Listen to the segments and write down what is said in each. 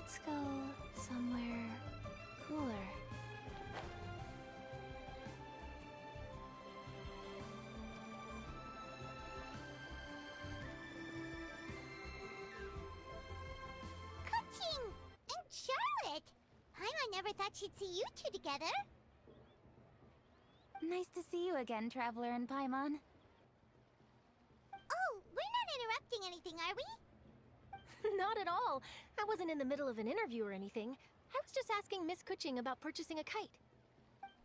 Let's go somewhere cooler. Kuching and Charlotte! Paimon never thought she'd see you two together. Nice to see you again, Traveler and Paimon. Oh, we're not interrupting anything, are we? Not at all. I wasn't in the middle of an interview or anything. I was just asking Miss Kuching about purchasing a kite.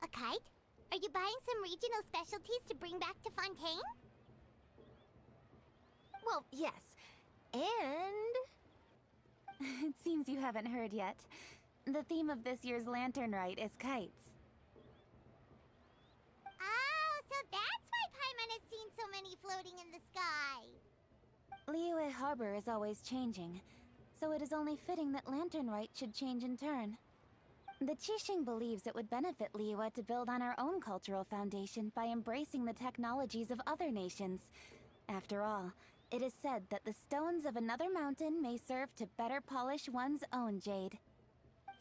A kite? Are you buying some regional specialties to bring back to Fontaine? Well, yes. And... It seems you haven't heard yet. The theme of this year's Lantern Rite is kites. Oh, so that's why Paimon has seen so many floating in the sky. Liyue Harbor is always changing, so it is only fitting that Lantern Rite should change in turn. The Qixing believes it would benefit Liyue to build on our own cultural foundation by embracing the technologies of other nations. After all, it is said that the stones of another mountain may serve to better polish one's own jade.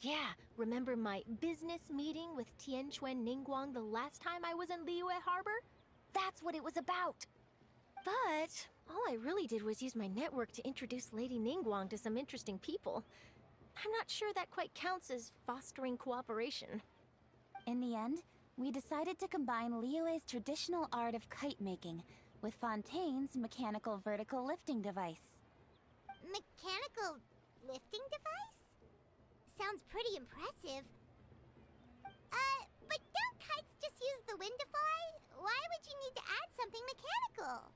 yeah, remember my business meeting with Tianquan Ningguang the last time I was in Liyue Harbor? That's what it was about. But all I really did was use my network to introduce Lady Ningguang to some interesting people. I'm not sure that quite counts as fostering cooperation. In the end, we decided to combine Liyue's traditional art of kite making with Fontaine's mechanical vertical lifting device. Mechanical lifting device? Sounds pretty impressive. But don't kites just use the wind to fly? Why would you need to add something mechanical?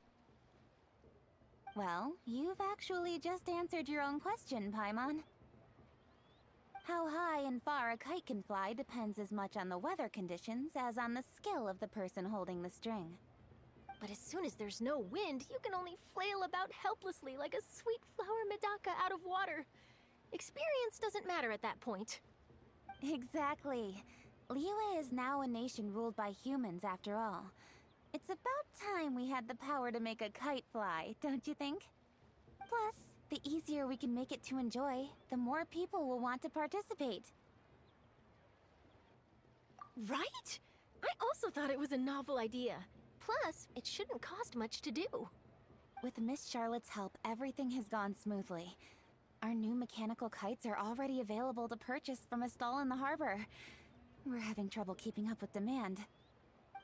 Well, you've actually just answered your own question, Paimon. How high and far a kite can fly depends as much on the weather conditions as on the skill of the person holding the string. But as soon as there's no wind, you can only flail about helplessly like a sweet flower medaka out of water. Experience doesn't matter at that point. Exactly. Liyue is now a nation ruled by humans, after all. It's about time we had the power to make a kite fly, don't you think? Plus, the easier we can make it to enjoy, the more people will want to participate. Right? I also thought it was a novel idea. Plus, it shouldn't cost much to do. With Miss Charlotte's help, everything has gone smoothly. Our new mechanical kites are already available to purchase from a stall in the harbor. We're having trouble keeping up with demand.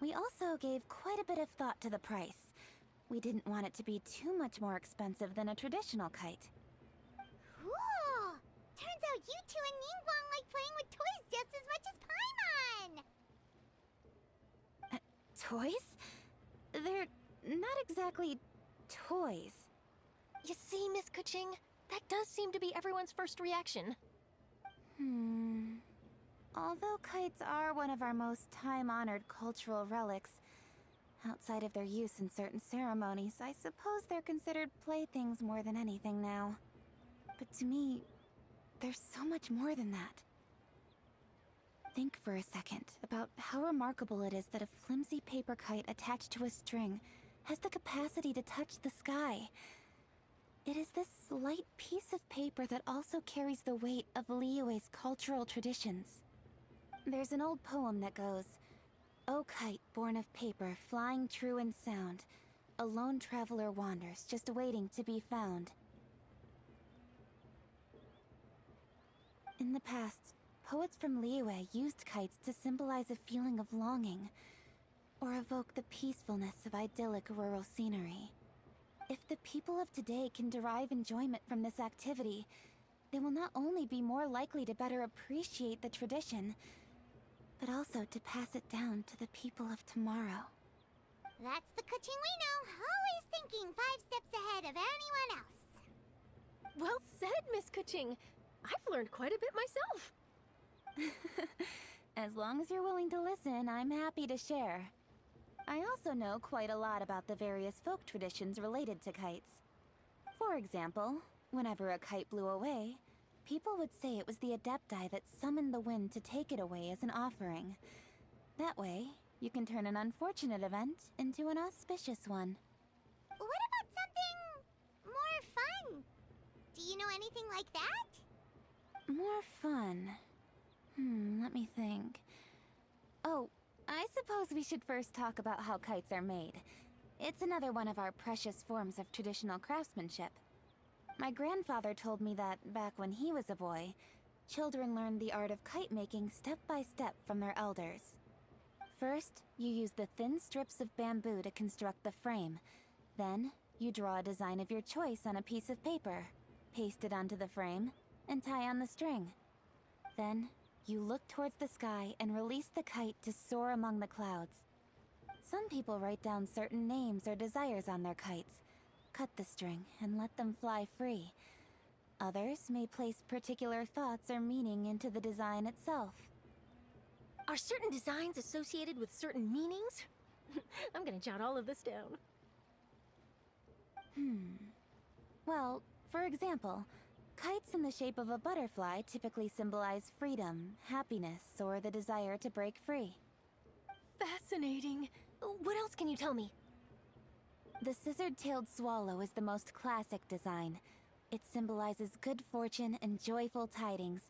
We also gave quite a bit of thought to the price. We didn't want it to be too much more expensive than a traditional kite. Cool! Turns out you two and Ningguang like playing with toys just as much as Paimon! Toys? They're not exactly toys. You see, Miss Kuching, that does seem to be everyone's first reaction. Although kites are one of our most time-honored cultural relics, outside of their use in certain ceremonies, I suppose they're considered playthings more than anything now. But to me, there's so much more than that. Think for a second about how remarkable it is that a flimsy paper kite attached to a string has the capacity to touch the sky. It is this light piece of paper that also carries the weight of Liyue's cultural traditions. There's an old poem that goes, "O kite born of paper, flying true in sound, a lone traveler wanders, just waiting to be found." In the past, poets from Liyue used kites to symbolize a feeling of longing, or evoke the peacefulness of idyllic rural scenery. If the people of today can derive enjoyment from this activity, they will not only be more likely to better appreciate the tradition, but also to pass it down to the people of tomorrow. That's the Kuching we know, always thinking 5 steps ahead of anyone else. Well said, Miss Kuching. I've learned quite a bit myself. As long as you're willing to listen, I'm happy to share. I also know quite a lot about the various folk traditions related to kites. For example, whenever a kite blew away, people would say it was the Adepti that summoned the wind to take it away as an offering. That way, you can turn an unfortunate event into an auspicious one. What about something more fun? Do you know anything like that? More fun. Let me think. Oh, I suppose we should first talk about how kites are made. It's another one of our precious forms of traditional craftsmanship. My grandfather told me that back when he was a boy, children learned the art of kite making step by step from their elders. First, you use the thin strips of bamboo to construct the frame. Then, you draw a design of your choice on a piece of paper, paste it onto the frame, and tie on the string. Then, you look towards the sky and release the kite to soar among the clouds. Some people write down certain names or desires on their kites, cut the string, and let them fly free. Others may place particular thoughts or meaning into the design itself. Are certain designs associated with certain meanings? I'm gonna jot all of this down. Well, for example, kites in the shape of a butterfly typically symbolize freedom, happiness, or the desire to break free. Fascinating. What else can you tell me? The scissored-tailed swallow is the most classic design. It symbolizes good fortune and joyful tidings.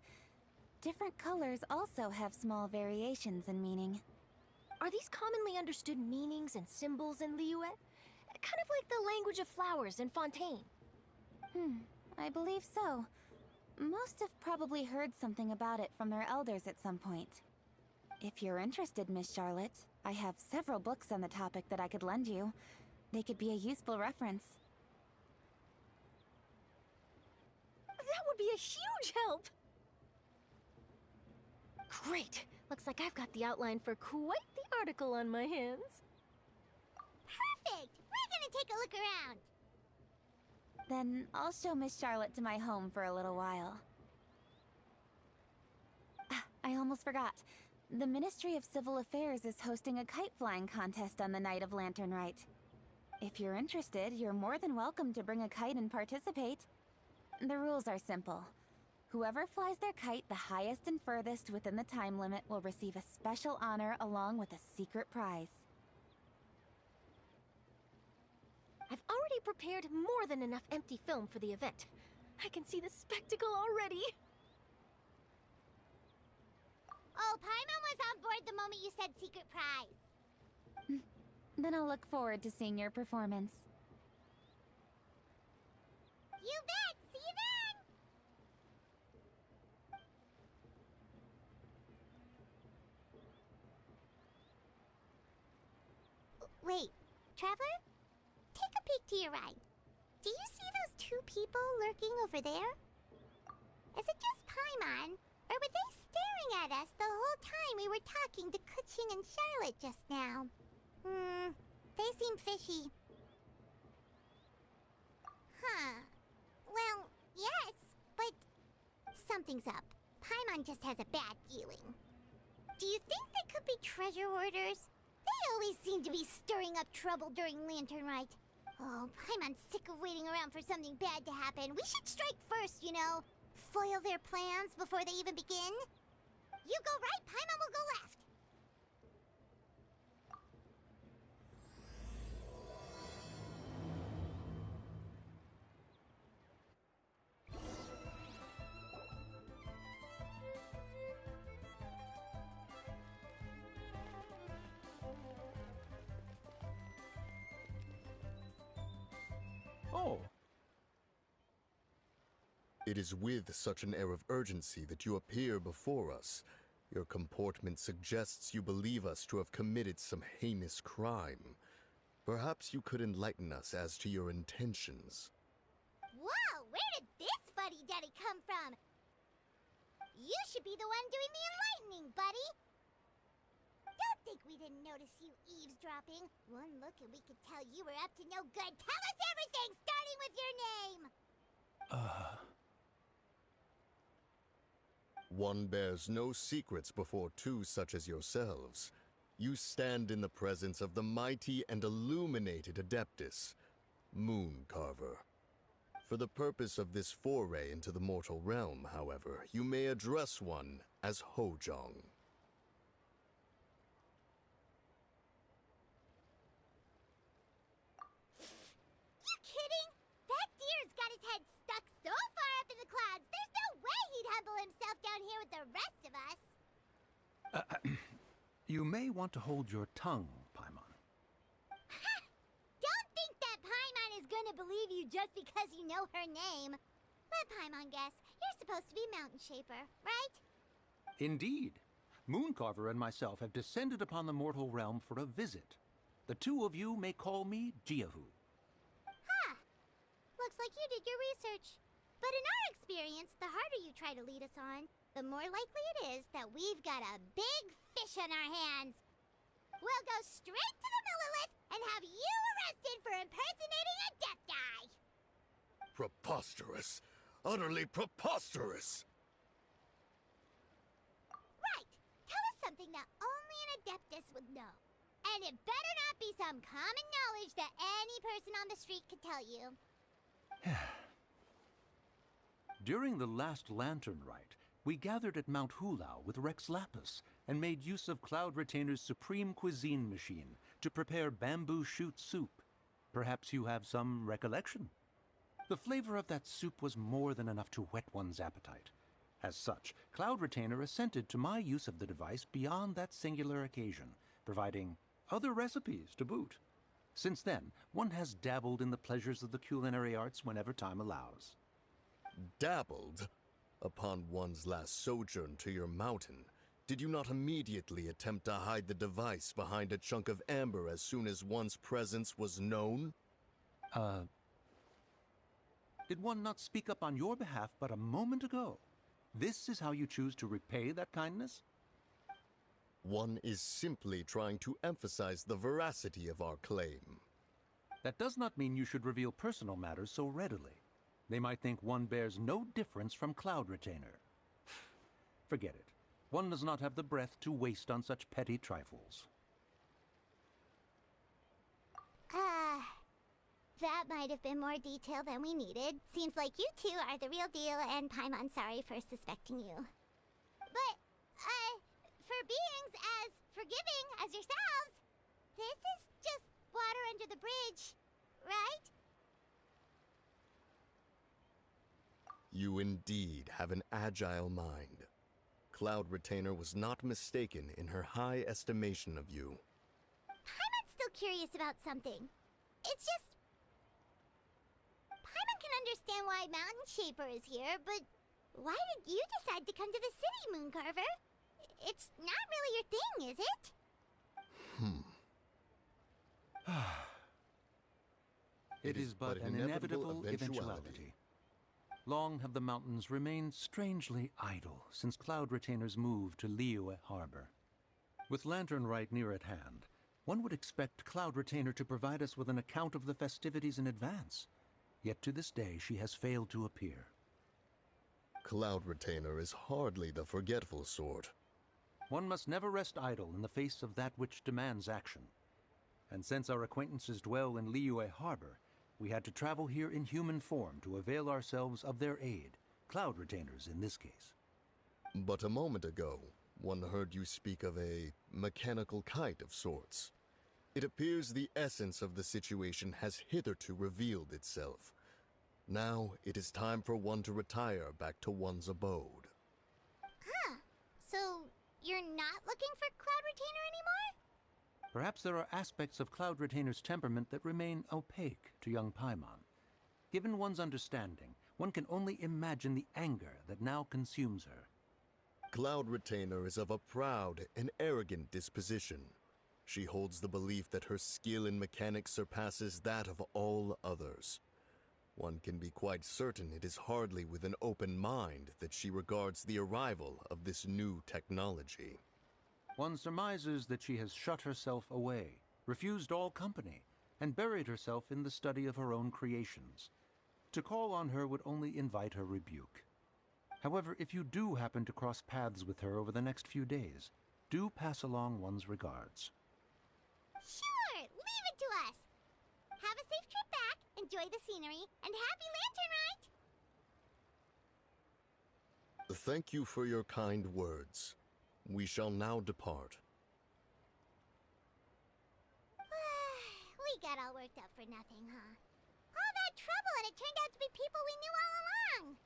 Different colors also have small variations in meaning. Are these commonly understood meanings and symbols in Liyue? Kind of like the language of flowers in Fontaine. I believe so. Most have probably heard something about it from their elders at some point. If you're interested, Miss Charlotte, I have several books on the topic that I could lend you. They could be a useful reference. That would be a huge help! Great! Looks like I've got the outline for quite the article on my hands. Perfect! We're gonna take a look around. Then I'll show Miss Charlotte to my home for a little while. I almost forgot. The Ministry of Civil Affairs is hosting a kite flying contest on the night of Lantern Rite. If you're interested, you're more than welcome to bring a kite and participate. The rules are simple. Whoever flies their kite the highest and furthest within the time limit will receive a special honor along with a secret prize. I've already prepared more than enough empty film for the event. I can see the spectacle already. Oh, Paimon was on board the moment you said secret prize. Then I'll look forward to seeing your performance. You bet! See you then! Wait, Traveler? Take a peek to your right. Do you see those two people lurking over there? Is it just Paimon? Or were they staring at us the whole time we were talking to Keqing and Charlotte just now? They seem fishy. Huh. Well, yes, but something's up. Paimon just has a bad feeling. Do you think they could be treasure hoarders? They always seem to be stirring up trouble during Lantern Rite. Oh, Paimon's sick of waiting around for something bad to happen. We should strike first, you know. Foil their plans before they even begin. You go right, Paimon will go left. Oh. It is with such an air of urgency that you appear before us. Your comportment suggests you believe us to have committed some heinous crime. Perhaps you could enlighten us as to your intentions. Whoa, where did this fuddy-duddy come from? You should be the one doing the enlightening, buddy. Don't think we didn't notice you eavesdropping. One look and we could tell you were up to no good. Tell us everything, starting with your name. One bears no secrets before two such as yourselves. You stand in the presence of the mighty and illuminated Adeptus, Moon Carver. For the purpose of this foray into the mortal realm, however, you may address one as Hojong. You kidding? That deer's got his head stuck so far up in in the clouds. There's no way he'd humble himself down here with the rest of us. You may want to hold your tongue, Paimon. Ha! Don't think that Paimon is gonna believe you just because you know her name. Let Paimon guess. You're supposed to be Mountain Shaper, right? Indeed. Mooncarver and myself have descended upon the mortal realm for a visit. The two of you may call me Jiahu. Huh. Looks like you did your research. But in our experience, the harder you try to lead us on, the more likely it is that we've got a big fish on our hands. We'll go straight to the Millilith and have you arrested for impersonating a death guy. Preposterous. Utterly preposterous. Right. Tell us something that only an Adeptus would know. And it better not be some common knowledge that any person on the street could tell you. During the last Lantern Rite, we gathered at Mount Hulao with Rex Lapis and made use of Cloud Retainer's supreme cuisine machine to prepare bamboo shoot soup. Perhaps you have some recollection? The flavor of that soup was more than enough to whet one's appetite. As such, Cloud Retainer assented to my use of the device beyond that singular occasion, providing other recipes to boot. Since then, one has dabbled in the pleasures of the culinary arts whenever time allows. Dabbled? Upon one's last sojourn to your mountain, did you not immediately attempt to hide the device behind a chunk of amber as soon as one's presence was known? Did one not speak up on your behalf but a moment ago? This is how you choose to repay that kindness? One is simply trying to emphasize the veracity of our claim. That does not mean you should reveal personal matters so readily. They might think one bears no difference from Cloud Retainer. Forget it. One does not have the breath to waste on such petty trifles. That might have been more detail than we needed. Seems like you two are the real deal, and Paimon's sorry for suspecting you. But, for beings as forgiving as yourselves, this is just water under the bridge, right? You indeed have an agile mind. Cloud Retainer was not mistaken in her high estimation of you. Paimon's still curious about something. It's just... Paimon can understand why Mountain Shaper is here, but why did you decide to come to the city, Mooncarver? It's not really your thing, is it? It is but an inevitable eventuality. Long have the mountains remained strangely idle since Cloud Retainer's move to Liyue Harbor. With Lantern Rite near at hand, one would expect Cloud Retainer to provide us with an account of the festivities in advance. Yet to this day she has failed to appear. Cloud Retainer is hardly the forgetful sort. One must never rest idle in the face of that which demands action. And since our acquaintances dwell in Liyue Harbor, we had to travel here in human form to avail ourselves of their aid, Cloud Retainers in this case. But a moment ago, one heard you speak of a mechanical kite of sorts. It appears the essence of the situation has hitherto revealed itself. Now it is time for one to retire back to one's abode. Huh. So, you're not looking for Cloud Retainer anymore? Perhaps there are aspects of Cloud Retainer's temperament that remain opaque to young Paimon. Given one's understanding, one can only imagine the anger that now consumes her. Cloud Retainer is of a proud and arrogant disposition. She holds the belief that her skill in mechanics surpasses that of all others. One can be quite certain it is hardly with an open mind that she regards the arrival of this new technology. One surmises that she has shut herself away, refused all company, and buried herself in the study of her own creations. To call on her would only invite her rebuke. However, if you do happen to cross paths with her over the next few days, do pass along one's regards. Sure, leave it to us. Have a safe trip back, enjoy the scenery, and happy Lantern Rite! Thank you for your kind words. We shall now depart. We got all worked up for nothing, huh? All that trouble and it turned out to be people we knew all along!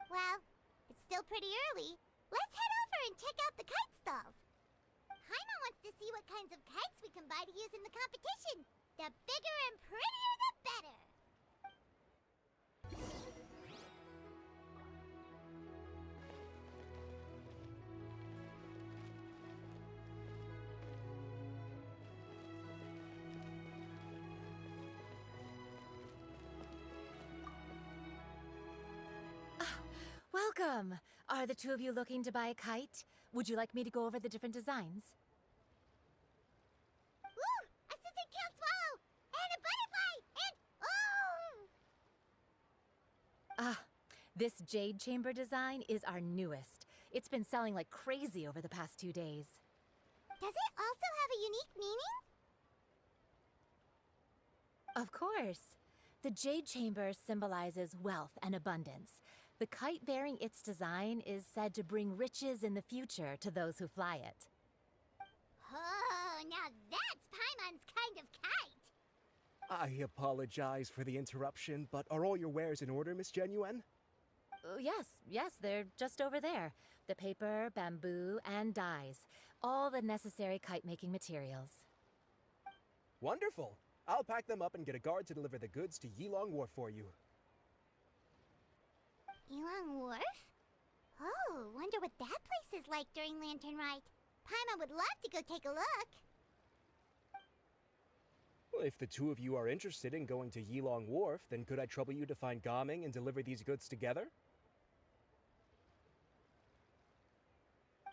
Well, it's still pretty early. Let's head over and check out the kite stalls. Paimon wants to see what kinds of kites we can buy to use in the competition. The bigger and prettier, the better. Welcome! Are the two of you looking to buy a kite? Would you like me to go over the different designs? Ooh! A scissor kill swallow! And a butterfly! And oh! This jade chamber design is our newest. It's been selling like crazy over the past 2 days. Does it also have a unique meaning? Of course. The jade chamber symbolizes wealth and abundance. The kite bearing its design is said to bring riches in the future to those who fly it. Oh, now that's Paimon's kind of kite! I apologize for the interruption, but are all your wares in order, Miss Genuine? Yes, they're just over there. The paper, bamboo, and dyes. All the necessary kite-making materials. Wonderful! I'll pack them up and get a guard to deliver the goods to Yilong Wharf for you. Yilong Wharf? Oh, wonder what that place is like during Lantern Rite. Paimon would love to go take a look. Well, if the two of you are interested in going to Yilong Wharf, then could I trouble you to find Gaming and deliver these goods together?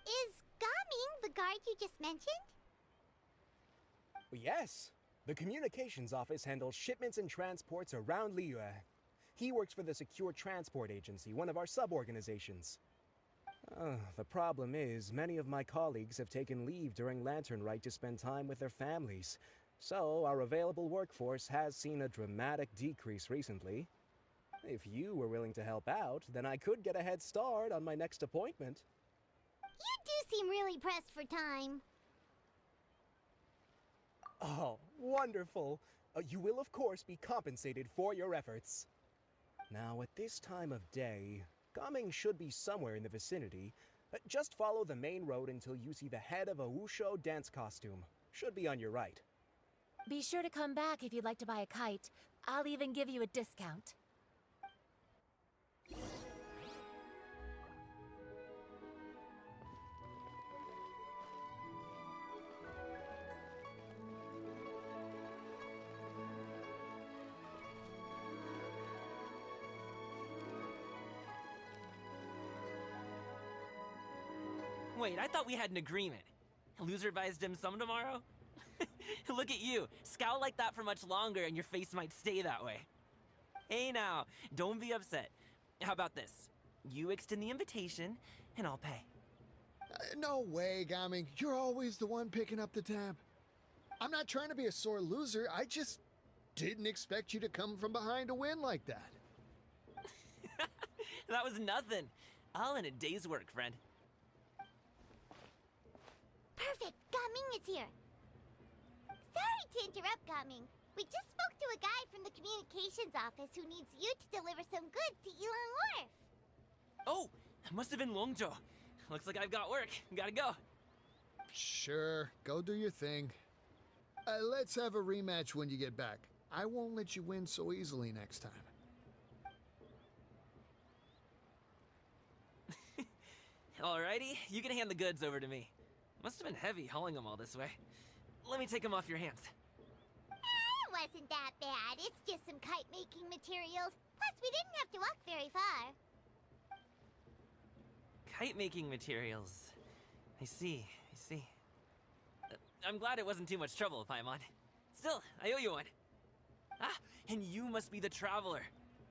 Is Gaming the guard you just mentioned? Well, yes. The communications office handles shipments and transports around Liyue. He works for the Secure Transport Agency, one of our sub-organizations. The problem is, many of my colleagues have taken leave during Lantern Rite to spend time with their families. So, our available workforce has seen a dramatic decrease recently. If you were willing to help out, then I could get a head start on my next appointment. You do seem really pressed for time. Oh, wonderful! You will, of course, be compensated for your efforts. Now, at this time of day, Gaming should be somewhere in the vicinity. Just follow the main road until you see the head of a Wushu dance costume. Should be on your right. Be sure to come back if you'd like to buy a kite. I'll even give you a discount. Wait, I thought we had an agreement. Loser buys dim sum tomorrow? Look at you. Scowl like that for much longer and your face might stay that way. Hey now, don't be upset. How about this? You extend the invitation, and I'll pay. No way, Gaming. You're always the one picking up the tab. I'm not trying to be a sore loser. I just didn't expect you to come from behind to win like that. That was nothing. All in a day's work, friend. Perfect! Gaming is here! Sorry to interrupt, Gaming. We just spoke to a guy from the communications office who needs you to deliver some goods to Yilong Wharf. Oh, that must have been Longzhou. Looks like I've got work. Gotta go. Sure, go do your thing. Let's have a rematch when you get back. I won't let you win so easily next time. Alrighty, you can hand the goods over to me. Must have been heavy hauling them all this way. Let me take them off your hands. It wasn't that bad. It's just some kite-making materials. Plus, we didn't have to walk very far. Kite-making materials. I see. I'm glad it wasn't too much trouble, Paimon. Still, I owe you one. Ah, and you must be the traveler.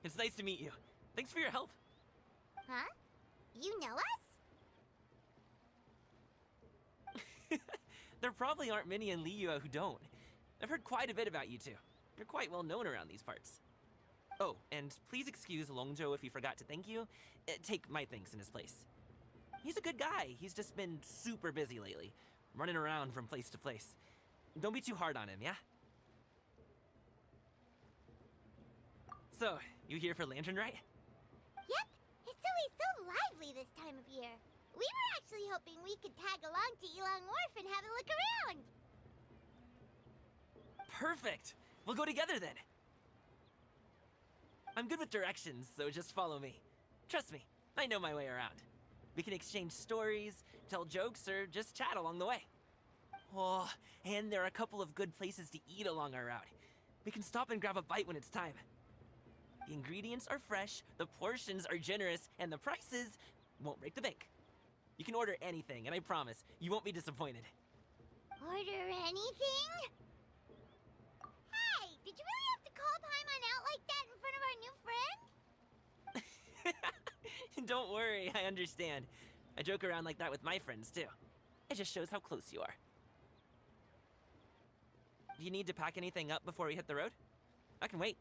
It's nice to meet you. Thanks for your help. Huh? You know us? There probably aren't many in Liyue who don't. I've heard quite a bit about you two. You're quite well known around these parts. Oh, and please excuse Longzhou if he forgot to thank you. Take my thanks in his place. He's a good guy. He's just been super busy lately, running around from place to place. Don't be too hard on him, yeah? So, you here for Lantern Rite? Yep. It's It's always so lively this time of year. We were actually hoping we could tag along to Elong Wharf and have a look around. Perfect! We'll go together then. I'm good with directions, so just follow me. Trust me, I know my way around. We can exchange stories, tell jokes, or just chat along the way. Oh, and there are a couple of good places to eat along our route. We can stop and grab a bite when it's time. The ingredients are fresh, the portions are generous, and the prices won't break the bank. You can order anything, and I promise, you won't be disappointed. Order anything? Hey, did you really have to call Paimon out like that in front of our new friend? Don't worry, I understand. I joke around like that with my friends, too. It just shows how close you are. Do you need to pack anything up before we hit the road? I can wait.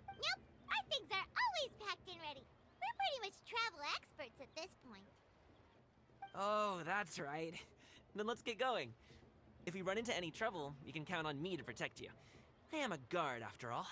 Nope, our things are always packed and ready. We're pretty much travel experts at this point. Oh, that's right. Then let's get going. If we run into any trouble, you can count on me to protect you. I am a guard, after all.